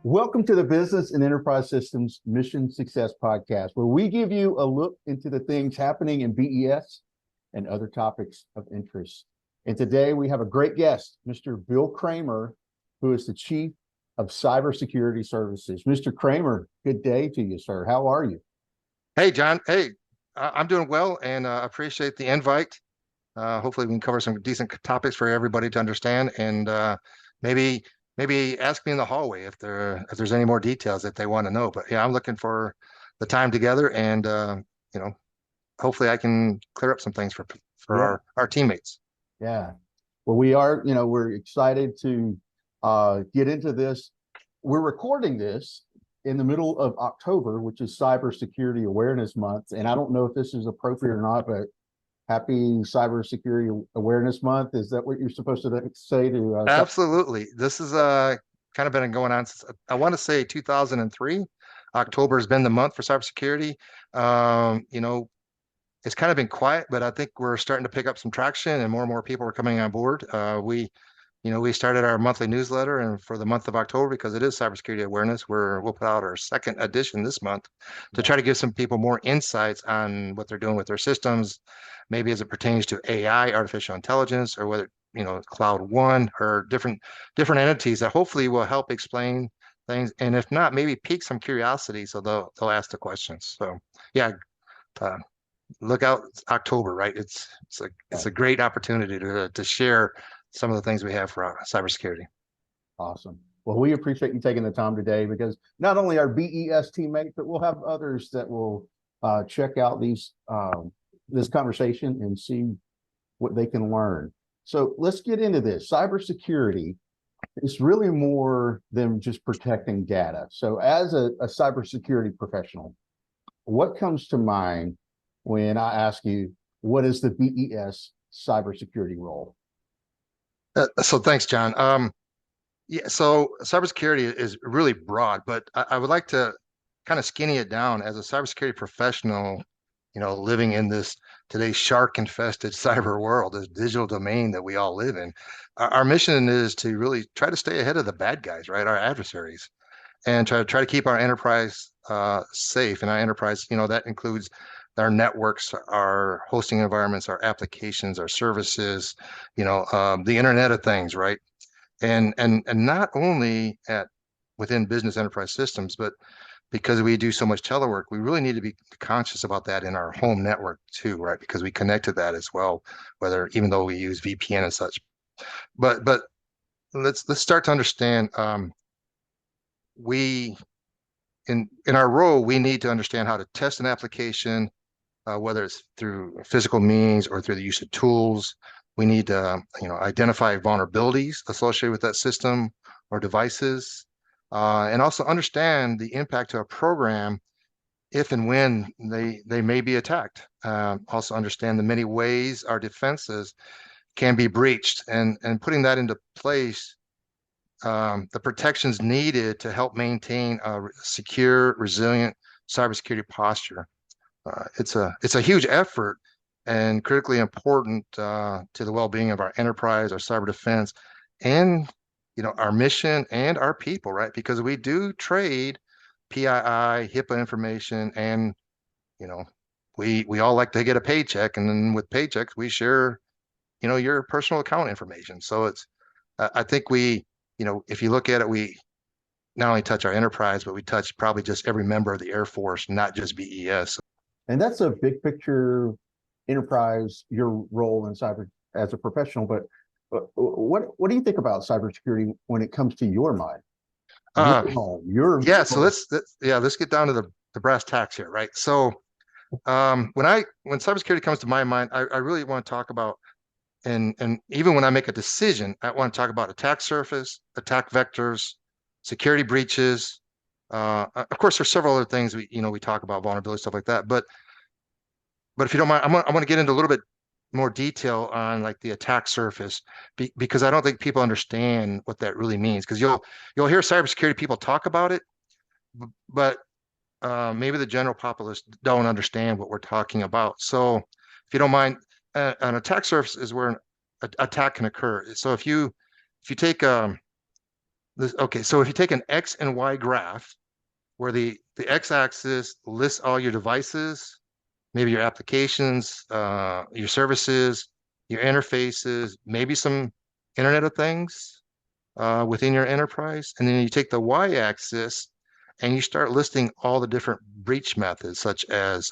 Welcome to the Business and Enterprise Systems Mission Success Podcast, where we give you a look into the things happening in BES and other topics of interest. And today we have a great guest, Mr. Bill Kramer, who is the Chief of Cybersecurity Services. Mr. Kramer, good day to you, sir. How are you? Hey, John. Hey, I'm doing well and appreciate the invite. Hopefully we can cover some decent topics for everybody to understand and maybe ask me in the hallway if there's any more details that they want to know. But yeah, I'm looking for the time together and you know, hopefully I can clear up some things for Yeah, our teammates. yeah. Well, we're excited to get into this. We're recording this in the middle of October, which is Cybersecurity Awareness Month. And I don't know if this is appropriate or not, but happy Cybersecurity Awareness Month. Is that what you're supposed to say to Absolutely. This is kind of been going on since I want to say 2003. October has been the month for cybersecurity. You know, it's kind of been quiet, but I think we're starting to pick up some traction and more people are coming on board. We started our monthly newsletter, and for the month of October, because it is cybersecurity awareness, we'll put out our second edition this month to try to give some people more insights on what they're doing with their systems, maybe as it pertains to AI, artificial intelligence, or whether, Cloud One or different entities that hopefully will help explain things. And if not, maybe pique some curiosity so they'll ask the questions. So yeah, uh, look out October, right? It's a great opportunity to share some of the things we have for cybersecurity. Awesome. Well, we appreciate you taking the time today because not only our BES teammates, but we'll have others that will check out this conversation and see what they can learn. So let's get into this. Cybersecurity is really more than just protecting data. So as a cybersecurity professional, what comes to mind when I ask you, what is the BES cybersecurity role? So thanks, John. Yeah, so cybersecurity is really broad, but I would like to kind of skinny it down as a cybersecurity professional, living in this today's shark-infested cyber world, this digital domain that we all live in. Our mission is to really try to stay ahead of the bad guys, right? Our adversaries, and try to keep our enterprise safe. And our enterprise, that includes our networks, our hosting environments, our applications, our services, the Internet of Things, right? And not only within business enterprise systems, but because we do so much telework, we really need to be conscious about that in our home network too, right? Because we connect to that as well, even though we use VPN and such. But let's start to understand. We in our role, we need to understand how to test an application, whether it's through physical means or through the use of tools. We need to, identify vulnerabilities associated with that system or devices, and also understand the impact to a program if and when they may be attacked. Also understand the many ways our defenses can be breached, and putting that into place, the protections needed to help maintain a secure, resilient cybersecurity posture. It's a huge effort and critically important to the well-being of our enterprise, our cyber defense, and our mission and our people, right? Because we do trade PII, HIPAA information, and you know we all like to get a paycheck, and then with paychecks we share your personal account information. So I think if you look at it, we not only touch our enterprise, but we touch probably just every member of the Air Force, not just BES. And that's a big picture enterprise, your role in cyber as a professional. But what do you think about cybersecurity when it comes to your mind? Uh, Your home, your yeah, so let's get down to the brass tacks here, right? So when cybersecurity comes to my mind, I really want to talk about, and even when I make a decision, I want to talk about attack surface, attack vectors, security breaches. Of course, there's several other things we talk about, vulnerability, stuff like that. But if you don't mind, I want to get into a little bit more detail on like the attack surface, because I don't think people understand what that really means. Because you'll hear cybersecurity people talk about it, but maybe the general populace don't understand what we're talking about. So if you don't mind, an attack surface is where an attack can occur. So if you take Okay, so if you take an X and Y graph, where the X-axis lists all your devices, maybe your applications, your services, your interfaces, maybe some Internet of Things within your enterprise. And then you take the Y-axis and you start listing all the different breach methods, such as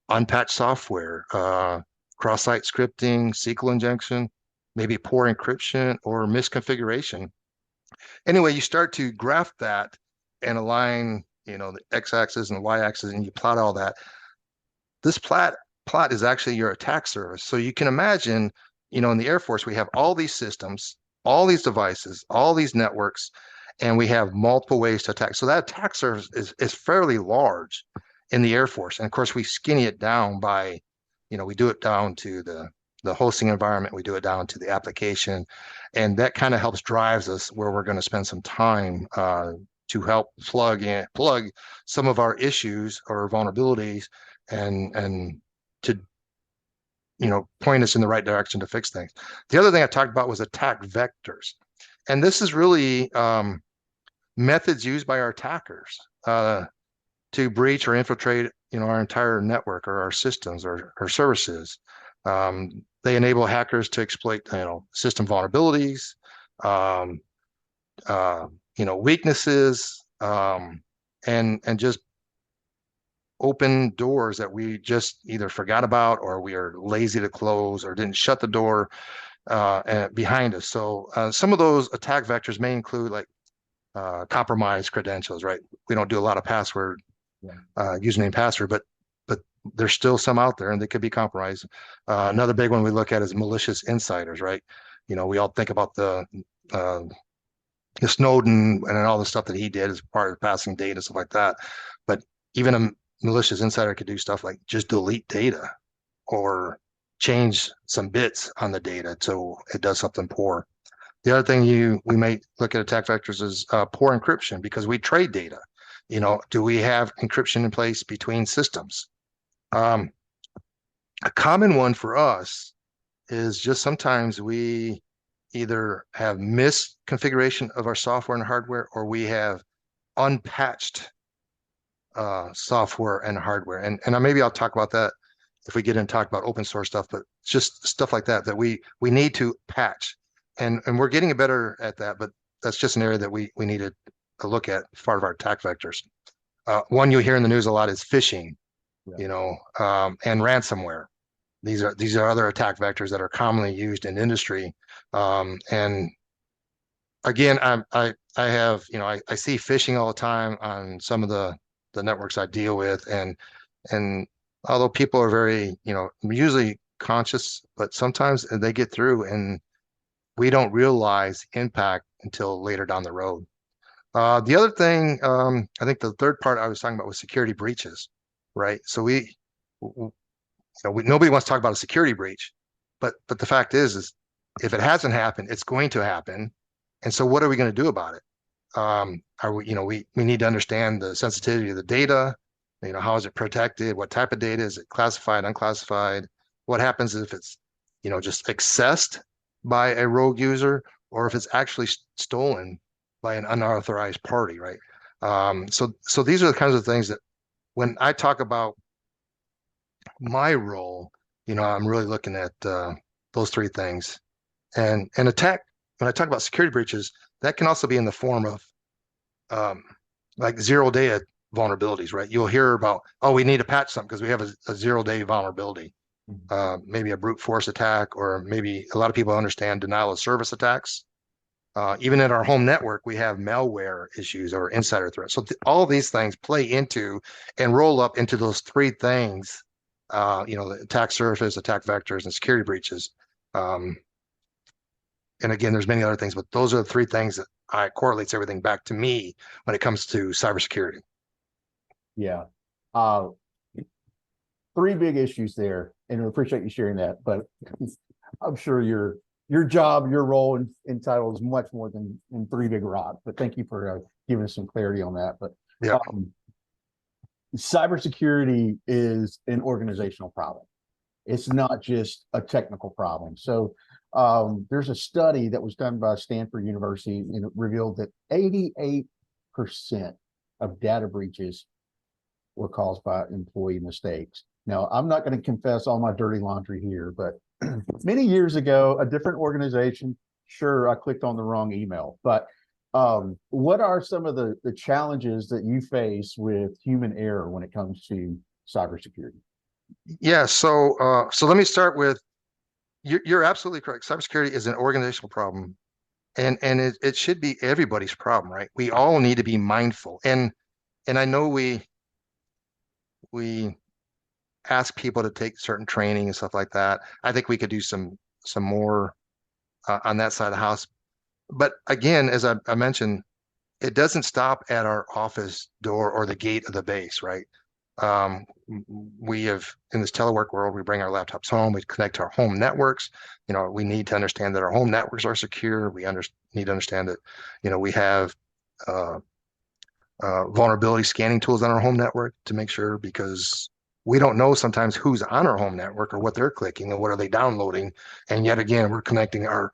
unpatched software, cross-site scripting, SQL injection, maybe poor encryption or misconfiguration. Anyway, you start to graph that and align, the X-axis and the Y-axis, and you plot all that. This plot is actually your attack surface. So you can imagine, in the Air Force, we have all these systems, all these devices, all these networks, and we have multiple ways to attack. So that attack surface is fairly large in the Air Force. And of course, we skinny it down by, we do it down to the hosting environment, we do it down to the application, and that kind of helps drives us where we're going to spend some time to help plug some of our issues or vulnerabilities and to point us in the right direction to fix things. The other thing I talked about was attack vectors, and this is really methods used by our attackers to breach or infiltrate our entire network or our systems or services. They enable hackers to exploit system vulnerabilities, weaknesses, and just open doors that we just either forgot about or we are lazy to close or didn't shut the door behind us. So some of those attack vectors may include like compromised credentials, right? We don't do a lot of password, username, password, but there's still some out there and they could be compromised. Another big one we look at is malicious insiders, right? We all think about the Snowden and all the stuff that he did as part of passing data, stuff like that. But even a malicious insider could do stuff like just delete data or change some bits on the data so it does something poor. The other thing we may look at attack vectors is poor encryption, because we trade data. Do we have encryption in place between systems? A common one for us is just sometimes we either have misconfiguration of our software and hardware, or we have unpatched software and hardware. And maybe I'll talk about that if we get into talk about open source stuff, but just stuff like that we need to patch. And we're getting better at that, but that's just an area that we need to look at as part of our attack vectors. One you hear in the news a lot is phishing, and ransomware. These are other attack vectors that are commonly used in industry. And again, I have, I see phishing all the time on some of the networks I deal with, and although people are very, usually conscious, but sometimes they get through and we don't realize impact until later down the road. The other thing, I think the third part I was talking about was security breaches, right? So nobody wants to talk about a security breach, but the fact is if it hasn't happened, it's going to happen. And so what are we going to do about it? We need to understand the sensitivity of the data. How is it protected? What type of data is it? Classified, unclassified? What happens if it's, just accessed by a rogue user, or if it's actually stolen by an unauthorized party, right? So these are the kinds of things that when I talk about my role, I'm really looking at those three things. And attack, when I talk about security breaches, that can also be in the form of like 0-day vulnerabilities, right? You'll hear about, oh, we need to patch something because we have a 0-day vulnerability. Maybe a brute force attack, or maybe a lot of people understand denial of service attacks. Even in our home network, we have malware issues or insider threats. So all these things play into and roll up into those three things, the attack surface, attack vectors, and security breaches. And again, there's many other things, but those are the three things that correlates everything back to me when it comes to cybersecurity. Yeah. Three big issues there, and I appreciate you sharing that, but I'm sure your job, your role in title is much more than three big rocks, but thank you for giving us some clarity on that. But yeah. Cybersecurity is an organizational problem. It's not just a technical problem. So There's a study that was done by Stanford University, and it revealed that 88% of data breaches were caused by employee mistakes. Now, I'm not going to confess all my dirty laundry here, but many years ago, a different organization, sure, I clicked on the wrong email, but what are some of the challenges that you face with human error when it comes to cybersecurity? Yeah, so let me start with you're absolutely correct. Cybersecurity is an organizational problem, and it should be everybody's problem, right? We all need to be mindful, and I know we ask people to take certain training and stuff like that. I think we could do some more on that side of the house. But again, as I mentioned, it doesn't stop at our office door or the gate of the base, right? Um, we have in this telework world, we bring our laptops home, we connect to our home networks. You know, we need to understand that our home networks are secure. Need to understand that, you know, we have uh, vulnerability scanning tools on our home network to make sure, because we don't know sometimes who's on our home network or what they're clicking and what are they downloading. And yet again, we're connecting our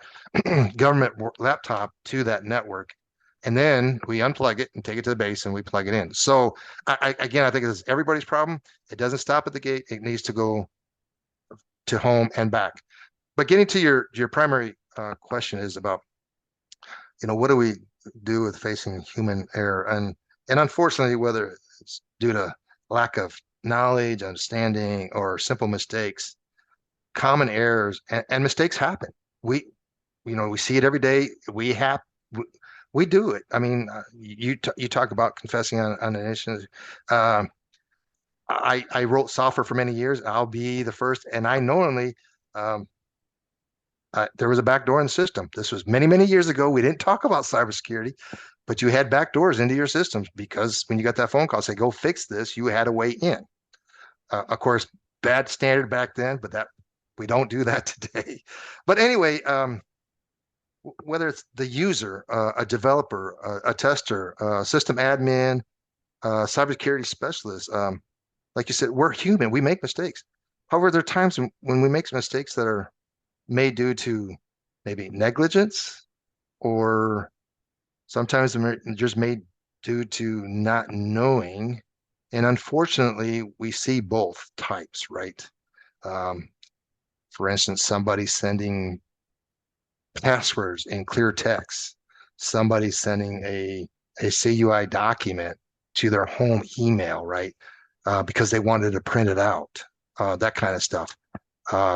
government laptop to that network. And then we unplug it and take it to the base and we plug it in. So again, I think it's everybody's problem. It doesn't stop at the gate. It needs to go to home and back. But getting to your primary question is about, you know, what do we do with facing human error? And unfortunately, whether it's due to lack of knowledge, understanding, or simple mistakes, common errors and mistakes happen. We, you know, we see it every day. We do it. I mean, you talk about confessing on an issue. Um, I wrote software for many years. I'll be the first, and I knowingly um, there was a backdoor in the system. This was many years ago. We didn't talk about cybersecurity, but you had backdoors into your systems because when you got that phone call, say, go fix this, you had a way in. Of course, bad standard back then, but that we don't do that today. But anyway, whether it's the user, a developer, a tester, system admin, cybersecurity specialist, like you said, we're human. We make mistakes. However, there are times when we make mistakes that are made due to maybe negligence, or sometimes they're just made due to not knowing. And unfortunately, we see both types, right? Um, for instance, somebody sending passwords in clear text, somebody sending a CUI document to their home email, right? Because they wanted to print it out, that kind of stuff.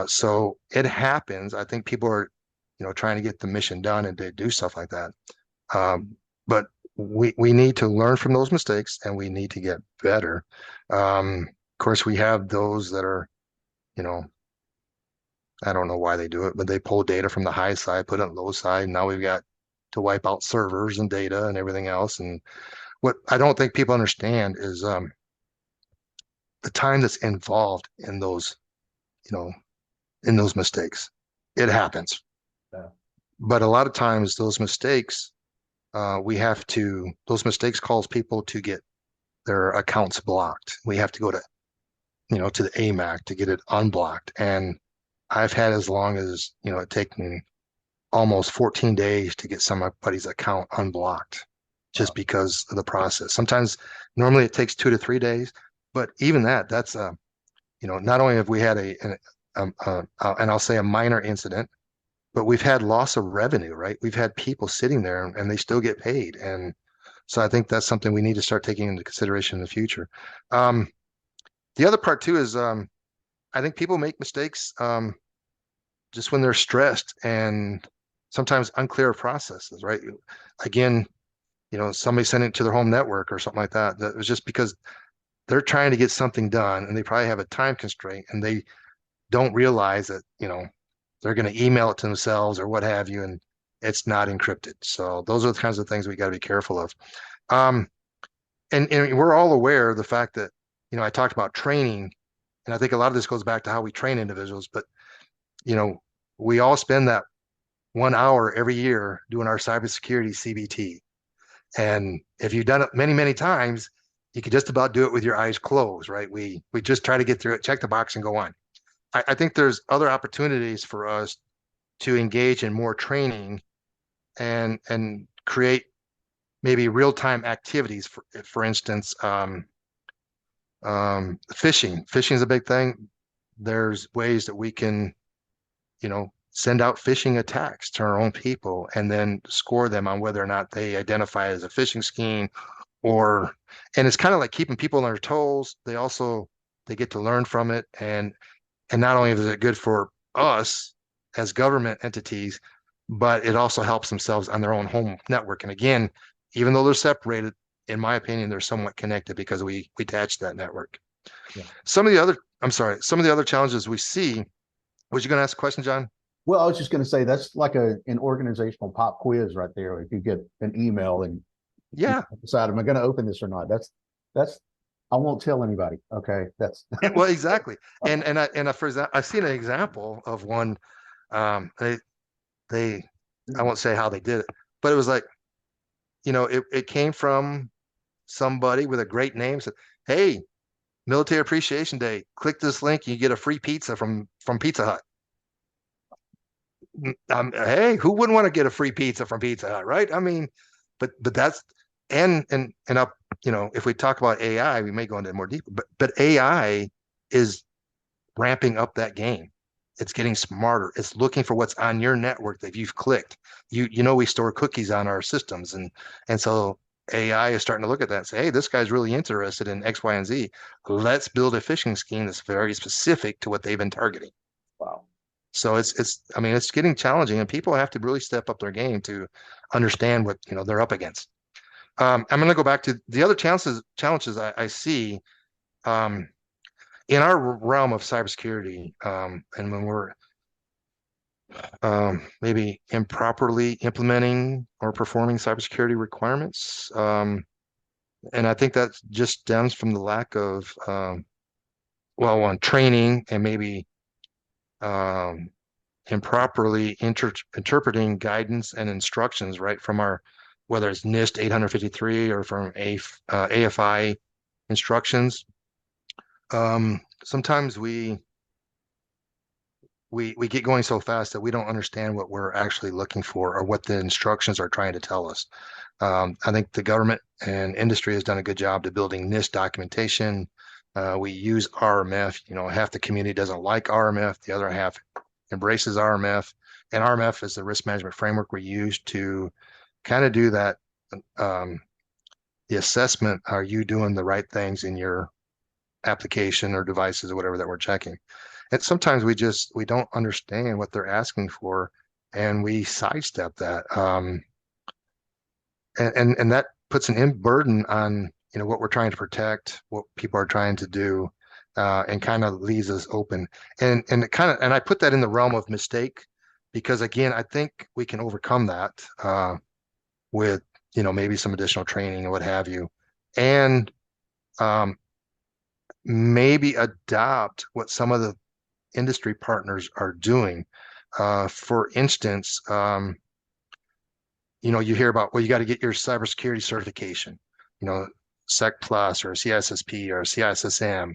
So it happens. I think people are, you know, trying to get the mission done and to do stuff like that. But we need to learn from those mistakes and we need to get better. Of course, we have those that are, you know, I don't know why they do it, but they pull data from the high side, put it on the low side. Now we've got to wipe out servers and data and everything else. And what I don't think people understand is the time that's involved in those, you know, in those mistakes. It happens. Yeah. But a lot of times those mistakes, those mistakes cause people to get their accounts blocked. We have to go to, you know, to the AMAC to get it unblocked. And I've had as long as, you know, it taken almost 14 days to get somebody's account unblocked just because of the process. Sometimes normally it takes 2 to 3 days, but even that's you know, not only have we had and I'll say a minor incident, but we've had loss of revenue, right? We've had people sitting there and they still get paid. And so I think that's something we need to start taking into consideration in the future. The other part too is I think people make mistakes just when they're stressed and sometimes unclear processes, right? Again, you know, somebody sent it to their home network or something like that. That was just because they're trying to get something done and they probably have a time constraint and they don't realize that, you know, they're going to email it to themselves or what have you, and it's not encrypted. So those are the kinds of things we got to be careful of. Um, and we're all aware of the fact that, you know, I talked about training, and I think a lot of this goes back to how we train individuals, but, you know, we all spend that 1 hour every year doing our cybersecurity CBT. And if you've done it many times, you can just about do it with your eyes closed, right? We just try to get through it, check the box and go on. I think there's other opportunities for us to engage in more training and create maybe real-time activities. For instance, fishing is a big thing. There's ways that we can, send out phishing attacks to our own people and then score them on whether or not they identify as a phishing scheme and it's kind of like keeping people on their toes. They get to learn from it. And not only is it good for us as government entities, but it also helps themselves on their own home network. And again, even though they're separated, in my opinion, they're somewhat connected because we attach that network. Yeah. Some of the other challenges we see, was you going to ask a question, John? Well, I was just going to say that's like an organizational pop quiz right there. If you get an email and Yeah. decide, am I going to open this or not? That's I won't tell anybody. Okay, that's Well, exactly. For example, I've seen an example of one. They I won't say how they did it, but it was like, it came from somebody with a great name. Said, "Hey, Military Appreciation Day. Click this link, you get a free pizza from Pizza Hut." Hey, who wouldn't want to get a free pizza from Pizza Hut, right? I mean, but that's and up, if we talk about AI, we may go into more deeper, but AI is ramping up that game. It's getting smarter. It's looking for what's on your network that you've clicked. We store cookies on our systems, and so AI is starting to look at that and say, hey, this guy's really interested in X, Y, and Z. Let's build a phishing scheme that's very specific to what they've been targeting. wow. So it's getting challenging, and people have to really step up their game to understand what they're up against. I'm going to go back to the other challenges I see in our realm of cybersecurity, and when we're maybe improperly implementing or performing cybersecurity requirements. And I think that just stems from the lack of, one, training and maybe improperly interpreting guidance and instructions, right, from whether it's NIST 853 or from AFI instructions. Sometimes we get going so fast that we don't understand what we're actually looking for or what the instructions are trying to tell us. I think the government and industry has done a good job to building NIST documentation. We use RMF. Half the community doesn't like RMF. The other half embraces RMF. And RMF is the risk management framework we use to kind of do that, the assessment. Are you doing the right things in your application or devices or whatever that we're checking? And sometimes we don't understand what they're asking for, and we sidestep that. And that puts an burden on what we're trying to protect, what people are trying to do, and kind of leaves us open. And I put that in the realm of mistake, because again, I think we can overcome that with maybe some additional training and what have you, and maybe adopt what some of the industry partners are doing. For instance, you hear about, well, you got to get your cybersecurity certification, Sec Plus or CISSP or CISSM.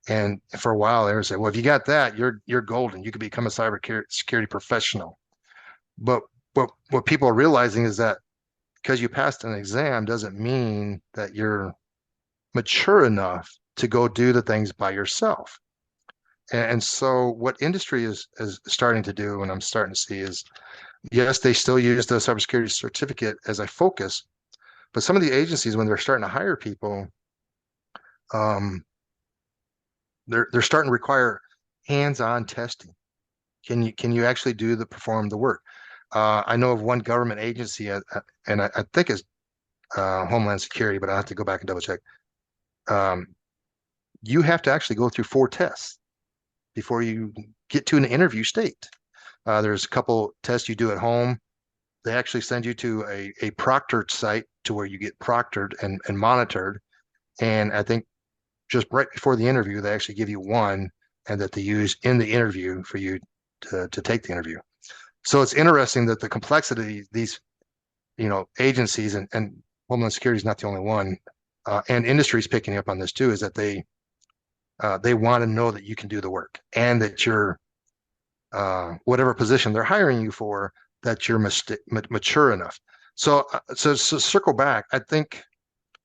And for a while they were saying, well, if you got that, you're golden. You could become a cybersecurity professional. But what people are realizing is that because you passed an exam doesn't mean that you're mature enough to go do the things by yourself. And so what industry is starting to do, and I'm starting to see, is yes, they still use the cybersecurity certificate as a focus, but some of the agencies, when they're starting to hire people, they're starting to require hands-on testing. Can you actually perform the work? I know of one government agency, and I think it's Homeland Security, but I have to go back and double check. You have to actually go through 4 tests before you get to an interview state. There's a couple tests you do at home. They actually send you to a proctored site to where you get proctored and monitored. And I think just right before the interview, they actually give you one, and that they use in the interview for you to take the interview. So it's interesting that the complexity, these, agencies, and Homeland Security is not the only one, and industry is picking up on this too, is that they want to know that you can do the work and that you're whatever position they're hiring you for, that you're mature enough. So circle back. I think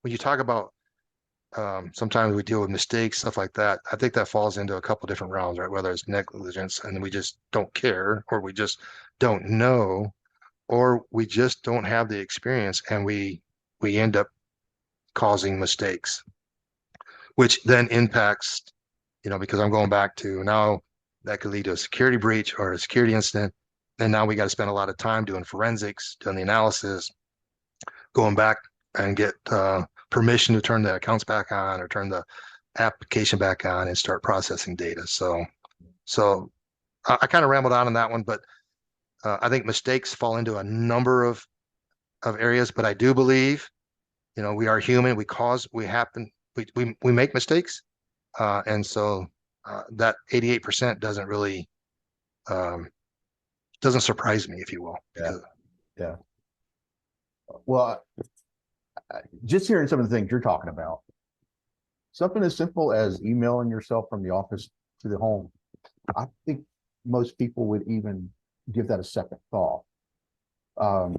when you talk about sometimes we deal with mistakes, stuff like that. I think that falls into a couple different realms, right? Whether it's negligence and we just don't care, or we just don't know, or we just don't have the experience, and we end up causing mistakes, which then impacts, because I'm going back to now that could lead to a security breach or a security incident. And now we got to spend a lot of time doing forensics, doing the analysis, going back and get permission to turn the accounts back on or turn the application back on and start processing data. So I kind of rambled on that one, but I think mistakes fall into a number of areas. But I do believe, we are human. We make mistakes, and so that 88% doesn't really doesn't surprise me, if you will. Yeah. Yeah. Well, just hearing some of the things you're talking about, something as simple as emailing yourself from the office to the home, I think most people would even give that a second thought.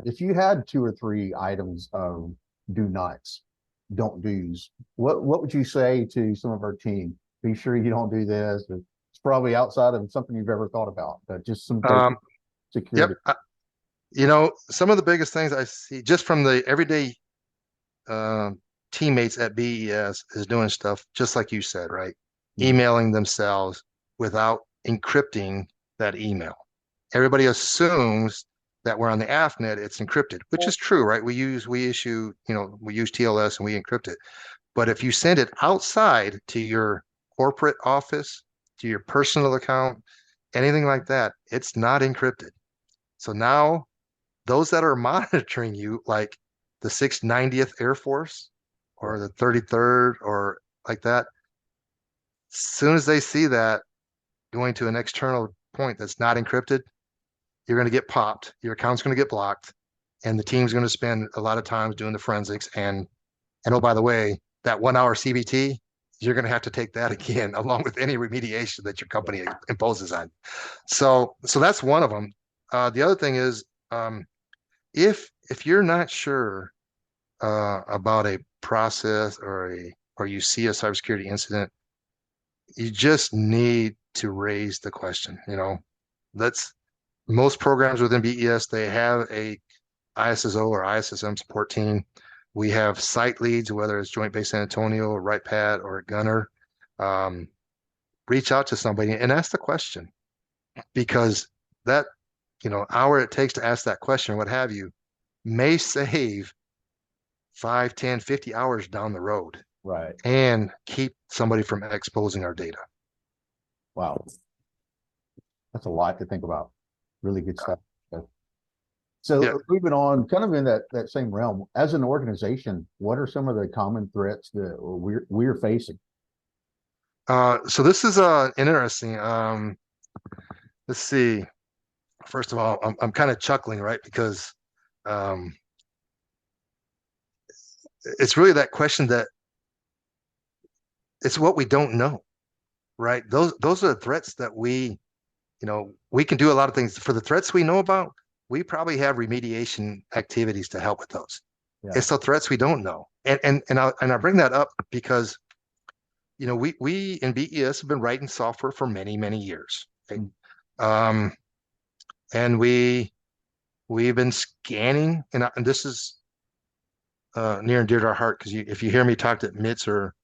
If you had 2 or 3 items of do nots, don't do's, what would you say to some of our team? Be sure you don't do this. It's probably outside of something you've ever thought about, but just some security. Yep. Some of the biggest things I see just from the everyday teammates at BES is doing stuff just like you said, right? Emailing themselves without encrypting that email. Everybody assumes that we're on the AFNet, it's encrypted, which is true, right? We use TLS and we encrypt it. But if you send it outside to your corporate office, to your personal account, anything like that, it's not encrypted. So now those that are monitoring you, like the 690th Air Force or the 33rd or like that, as soon as they see that going to an external point that's not encrypted, you're going to get popped. Your account's going to get blocked, and the team's going to spend a lot of time doing the forensics. And oh, by the way, that 1 hour CBT, you're going to have to take that again, along with any remediation that your company imposes on. So that's one of them. The other thing is, if you're not sure about a process or you see a cybersecurity incident, you just need to raise the question. That's most programs within BES, they have a ISSO or ISSM support team. We have site leads, whether it's Joint Base San Antonio or Wright Pat or Gunner. Reach out to somebody and ask the question, because that hour it takes to ask that question, what have you, may save 5, 10, 50 hours down the road. Right. And keep somebody from exposing our data. Wow. That's a lot to think about. Really good stuff. So Yeah. moving on, kind of in that same realm, as an organization, what are some of the common threats that we're facing? So this is interesting. Let's see. First of all, I'm kind of chuckling, right? Because it's really that question that it's what we don't know, right? Those are the threats that we can do a lot of things. For the threats we know about, we probably have remediation activities to help with those. Yeah. It's the threats we don't know. And I bring that up because, we in BES have been writing software for many, many years. Okay? And we've been scanning, and this is near and dear to our heart, because if you hear me talk to MITS or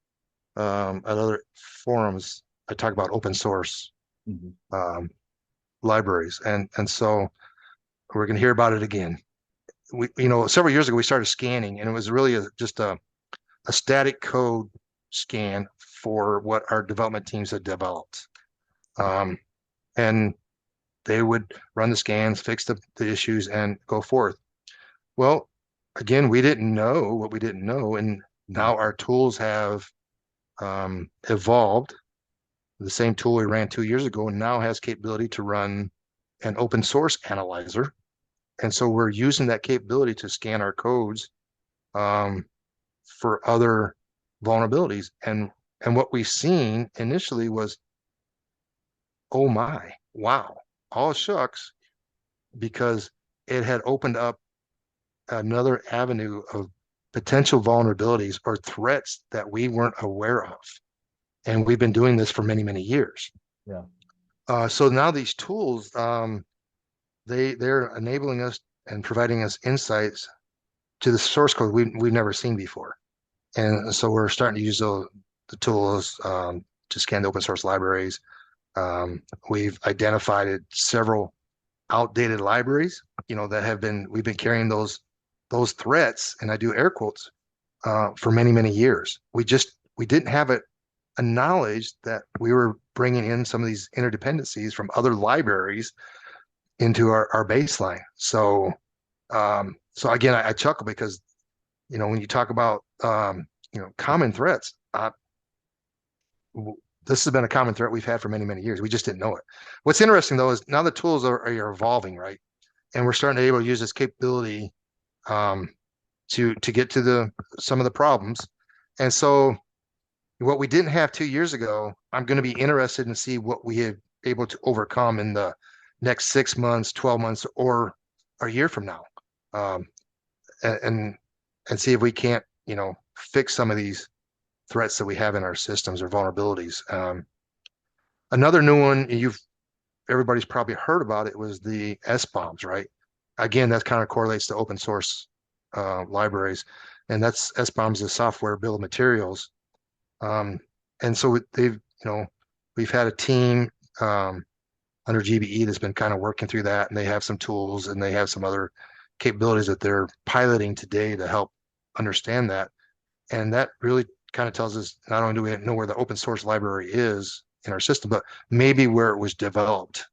at other forums, I talk about open source libraries, and so we're going to hear about it again. We, several years ago we started scanning, and it was really just a static code scan for what our development teams had developed, and they would run the scans, fix the issues, and go forth. Well, again, we didn't know what we didn't know, and now our tools have evolved. The same tool we ran 2 years ago now has capability to run an open source analyzer. And so we're using that capability to scan our codes for other vulnerabilities. And what we've seen initially was, oh my, wow, all shucks, because it had opened up another avenue of potential vulnerabilities or threats that we weren't aware of. And we've been doing this for many, many years. Yeah. So now these tools, they're enabling us and providing us insights to the source code we've never seen before. And so we're starting to use the tools to scan the open source libraries. We've identified several outdated libraries, that we've been carrying those threats, and I do air quotes, for many, many years. We didn't have a knowledge that we were bringing in some of these interdependencies from other libraries into our baseline. So again, I chuckle because, when you talk about, common threats, this has been a common threat we've had for many, many years. We just didn't know it. What's interesting though, is now the tools are evolving, right? And we're starting to be able to use this capability, to get to some of the problems. And so what we didn't have 2 years ago, I'm going to be interested in see what we have able to overcome in the next 6 months, 12 months, or a year from now. And see if we can't, fix some of these threats that we have in our systems or vulnerabilities. Another new one, everybody's probably heard about it, was the SBOMs, right? Again, that kind of correlates to open source libraries, and that's SBOMs, the software bill of materials. And so we've had a team under GBE that's been kind of working through that, and they have some tools and they have some other capabilities that they're piloting today to help understand that. And that really kind of tells us, not only do we know where the open source library is in our system, but maybe where it was developed,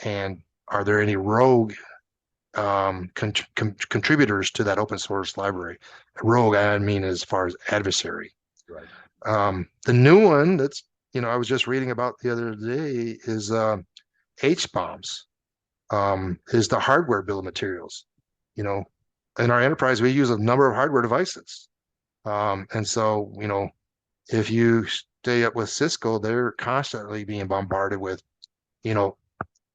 and are there any rogue contributors to that open source library. Rogue, I mean, as far as adversary. Right. The new one that's, I was just reading about the other day is HBOMs, is the hardware bill of materials. In our enterprise, we use a number of hardware devices. And so, if you stay up with Cisco, they're constantly being bombarded with, not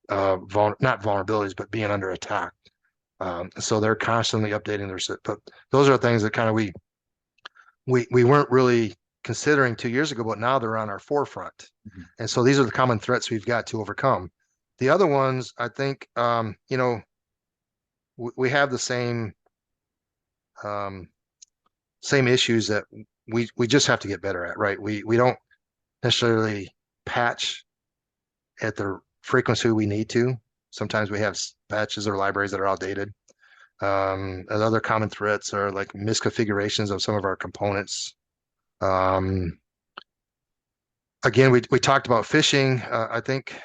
vulnerabilities, but being under attack. So they're constantly updating their, but those are things that kind of we weren't really considering 2 years ago, but now they're on our forefront. Mm-hmm. And so these are the common threats we've got to overcome. The other ones, I think, we have the same issues that we just have to get better at, right? We don't necessarily patch at the frequency we need to. Sometimes we have patches or libraries that are outdated. And other common threats are like misconfigurations of some of our components. Again, we talked about phishing. I think,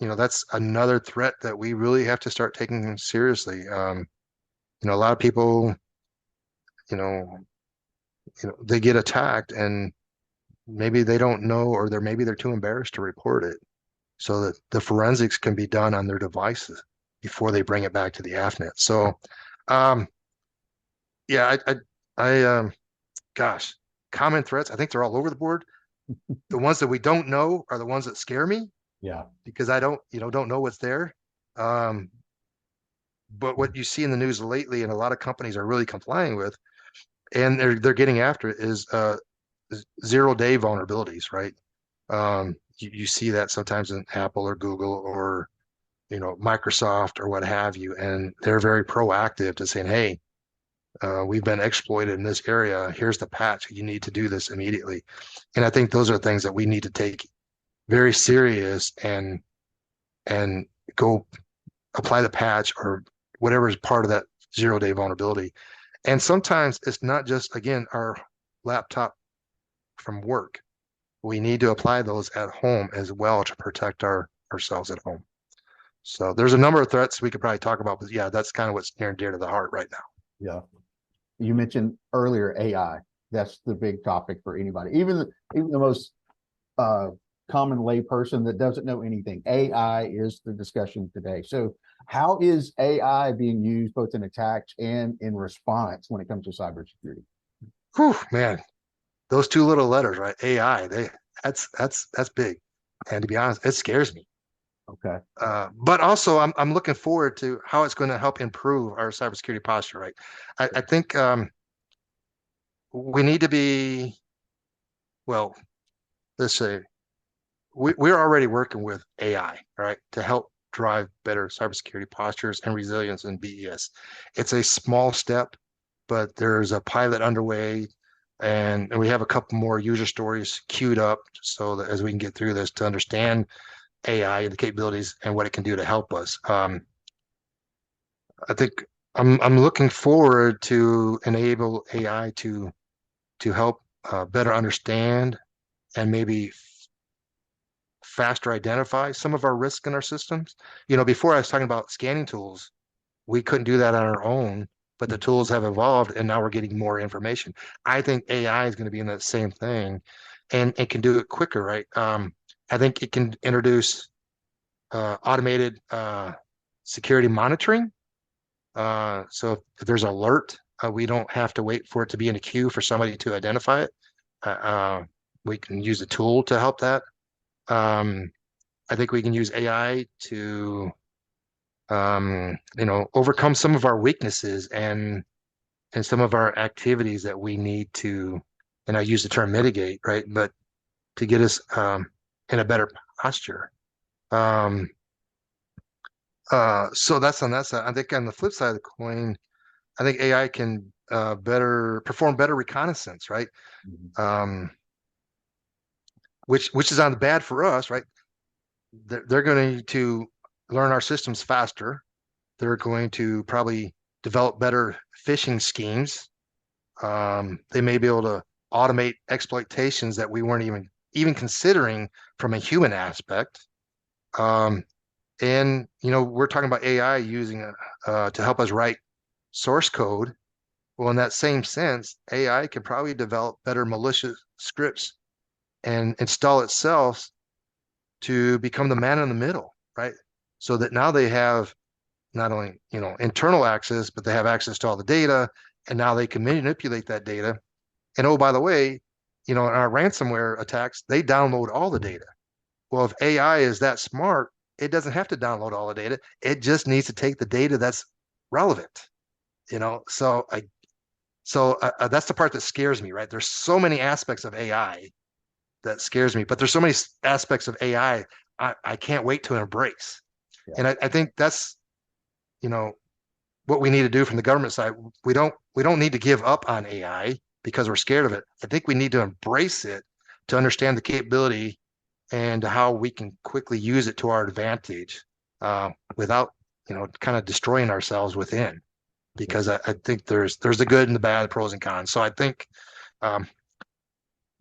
that's another threat that we really have to start taking seriously. A lot of people, they get attacked and maybe they don't know, or maybe they're too embarrassed to report it, so that the forensics can be done on their devices before they bring it back to the AFNet. So, yeah, gosh, common threats, I think they're all over the board. The ones that we don't know are the ones that scare me. Yeah. Because I don't know what's there. But what you see in the news lately, and a lot of companies are really complying with, and they're getting after it, is 0-day vulnerabilities, right? You see that sometimes in Apple or Google or Microsoft or what have you, and they're very proactive to saying, hey, we've been exploited in this area. Here's the patch. You need to do this immediately. And I think those are things that we need to take very serious and go apply the patch or whatever is part of that 0-day vulnerability. And sometimes it's not just, again, our laptop from work. We need to apply those at home as well to protect ourselves at home. So there's a number of threats we could probably talk about, but yeah, that's kind of what's near and dear to the heart right now. Yeah. You mentioned earlier AI. That's the big topic for anybody, even the most common lay person that doesn't know anything. AI is the discussion today. So how is AI being used both in attacks and in response when it comes to cybersecurity? Whew, man, those two little letters, right? AI, that's big. And to be honest, it scares me. Okay. But also I'm looking forward to how it's going to help improve our cybersecurity posture, right? I think we need to be, well, let's say we're already working with AI, right, to help drive better cybersecurity postures and resilience in BES. It's a small step, but there's a pilot underway, and we have a couple more user stories queued up so that as we can get through this to understand AI and the capabilities and what it can do to help us. I think I'm looking forward to enable AI to help better understand and maybe faster identify some of our risk in our systems. You know, before I was talking about scanning tools, we couldn't do that on our own, but the tools have evolved and now we're getting more information. I think AI is going to be in that same thing, and it can do it quicker, right? I think it can introduce automated security monitoring. So if there's an alert, we don't have to wait for it to be in a queue for somebody to identify it. Uh, uh, we can use the tool to help that. Um, I think we can use AI to, overcome some of our weaknesses and some of our activities that we need to, and I use the term mitigate, right? But to get us in a better posture. Um, so that's on that side. I think on the flip side of the coin, I think AI can perform better reconnaissance, right? Mhm. Um, which is on the bad for us, right? They're going to learn our systems faster. They're going to probably develop better phishing schemes. They may be able to automate exploitations that we weren't even considering from a human aspect. Um, and we're talking about AI using to help us write source code. Well, in that same sense, AI can probably develop better malicious scripts and install itself to become the man in the middle, right? So that now they have not only, internal access, but they have access to all the data, and now they can manipulate that data. And oh, by the way, in our ransomware attacks, they download all the data. Well, if AI is that smart, it doesn't have to download all the data. It just needs to take the data that's relevant, So that's the part that scares me, right? There's so many aspects of AI that scares me, but there's so many aspects of AI I can't wait to embrace. Yeah. And I think that's, you know, what we need to do from the government side. We don't need to give up on AI because we're scared of it. I think we need to embrace it to understand the capability and how we can quickly use it to our advantage without, kind of destroying ourselves within. Yeah. Because I think there's the good and the bad, the pros and cons. So I think um,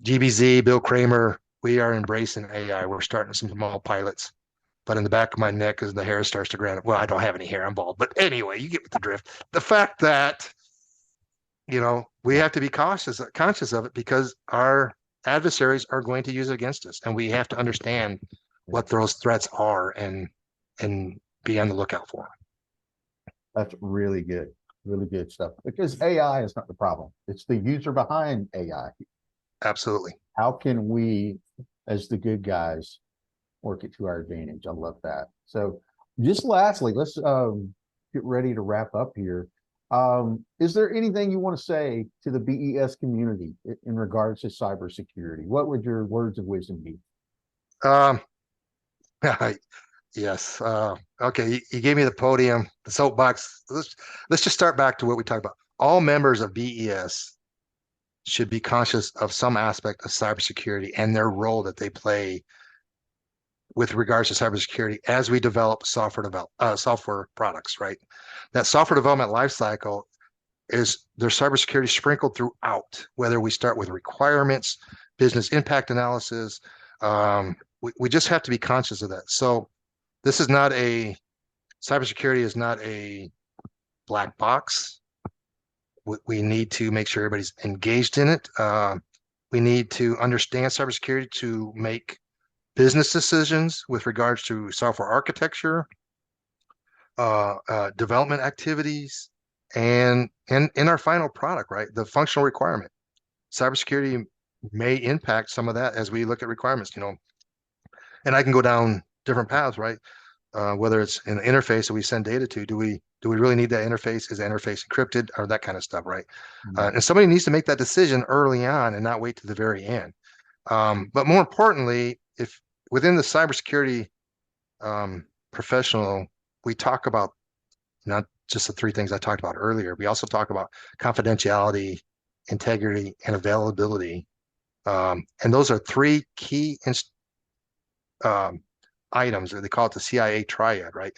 GBZ, Bill Kramer, we are embracing AI. We're starting some small pilots, but in the back of my neck as the hair starts to ground. Well, I don't have any hair, I'm bald, but anyway, you get the drift. The fact that we Yeah. have to be conscious of it because our adversaries are going to use it against us, and we have to understand Yeah. what those threats are and be on the lookout for them. That's really good. Really good stuff. Because AI is not the problem. It's the user behind AI. Absolutely. How can we, as the good guys, work it to our advantage? I love that. So just lastly, let's get ready to wrap up here. Is there anything you want to say to the BES community in regards to cybersecurity? What would your words of wisdom be? Um, yes. Okay. You gave me the podium, the soapbox. Let's just start back to what we talked about. All members of BES should be conscious of some aspect of cybersecurity and their role that they play with regards to cybersecurity as we develop software products, right? That software development lifecycle is there's cybersecurity sprinkled throughout, whether we start with requirements, business impact analysis. We just have to be conscious of that. So this is not cybersecurity is not a black box. We need to make sure everybody's engaged in it. We need to understand cybersecurity to make business decisions with regards to software architecture, development activities, and in our final product, right? The functional requirement. Cybersecurity may impact some of that as we look at requirements, and I can go down different paths, right? whether it's an interface that we send data to, do we really need that interface? Is the interface encrypted or that kind of stuff, right? And somebody needs to make that decision early on and not wait to the very end. But more importantly, if within the cybersecurity professional, we talk about not just the three things I talked about earlier. We also talk about confidentiality, integrity, and availability. And those are three key items, or they call it the CIA triad, right?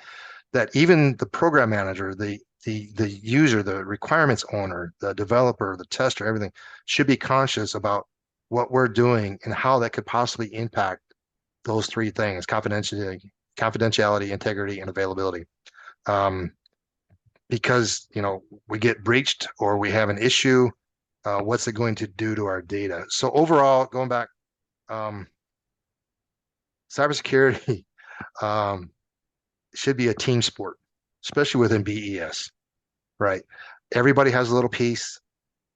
That even the program manager, the user, the requirements owner, the developer, the tester, everything should be conscious about what we're doing and how that could possibly impact those three things: confidentiality, integrity, and availability. Because we get breached or we have an issue, what's it going to do to our data? So overall, going back, cybersecurity should be a team sport, especially within BES, right? Everybody has a little piece.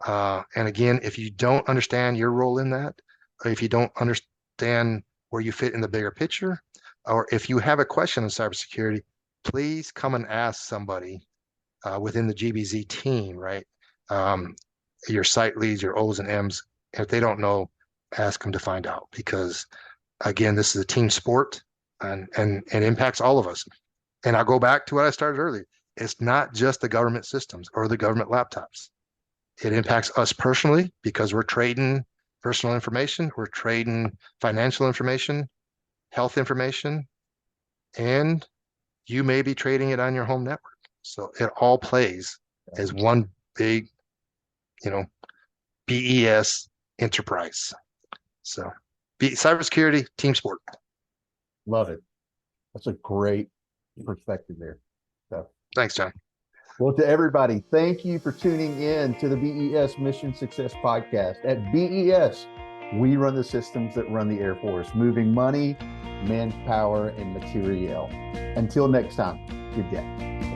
And again, if you don't understand your role in that, or if you don't understand where you fit in the bigger picture, or if you have a question on cybersecurity, please come and ask somebody within the GBZ team, right? Your site leads, your O's and M's. If they don't know, ask them to find out, because again, this is a team sport and impacts all of us. And I'll go back to what I started earlier. It's not just the government systems or the government laptops. It impacts us personally because we're trading personal information, we're trading financial information, health information, and you may be trading it on your home network. So it all plays as one big, BES enterprise. So cybersecurity, team sport. Love it. That's a great perspective there. So Thanks, John. well, to everybody, thank you for tuning in to the BES Mission Success Podcast. At BES, we run the systems that run the Air Force, moving money, manpower, and materiel. Until next time, good day.